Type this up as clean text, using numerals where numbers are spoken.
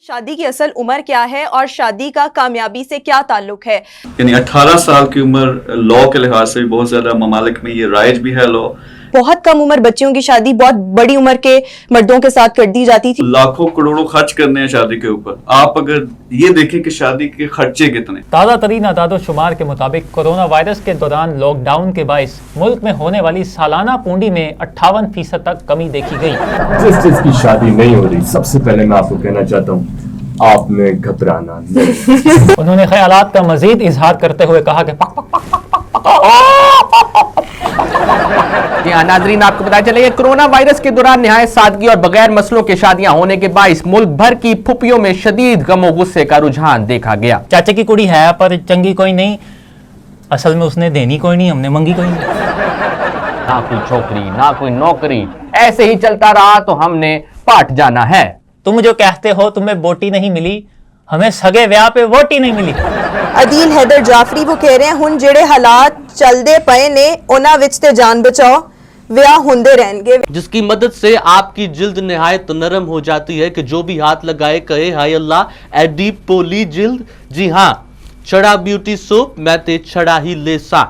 शादी की असल उम्र क्या है और शादी का कामयाबी से क्या ताल्लुक है? यानी 18 साल की उम्र लॉ के लिहाज से बहुत ज्यादा ममालिक में ये राइज भी है लॉ। बहुत कम उम्र बच्चियों की शादी बहुत बड़ी उम्र के मर्दों के साथ कर दी जाती थी। लाखों करोड़ों खर्च करने हैं शादी के ऊपर। आप अगर ये देखें कि शादी के खर्चे कितने। ताज़ा तरीन आदाद-ओ-शुमार के मुताबिक कोरोना वायरस के दौरान लॉकडाउन के बाइस मुल्क में होने वाली सालाना पूंजी में 58% तक कमी देखी गई। जिस जिसकी शादी नहीं हो रही, सबसे पहले मैं आपको कहना चाहता हूँ, आपने घबराना नहीं। उन्होंने ख्यालात का मजीद इजहार करते हुए कहा कि नाजरीन, आपको बताया चले कोरोना वायरस के दौरान निहायत सादगी और बगैर मसलों के शादियां होने के बाइस मुल्क भर की फुफियों में शदीद गमो गुस्से का रुझान देखा गया। चाचा की कुड़ी है पर चंगी कोई नहीं, असल में उसने देनी कोई नहीं, हमने मंगी कोई नहीं। ना कोई छोकरी ना कोई नौकरी, ऐसे ही चलता रहा तो हमने पाट जाना है। तुम जो कहते हो तुम्हें बोटी नहीं मिली, हमें सगे व्याह पे वोटी नहीं मिली। अदील हैदर जाफरी वो कह रहे हैं हुन जेड़े हालात चलदे पए ने उन्हां विच ते जान बचाओ, व्याह होंदे रहणगे। जिसकी मदद से आपकी जिल्द निहायत नरम हो जाती है कि जो भी हाथ लगाए कहे हाय अल्लाह एडी पोली जिल्द। जी हाँ, छड़ा ब्यूटी सोप मैं ते छड़ा ही लेसा।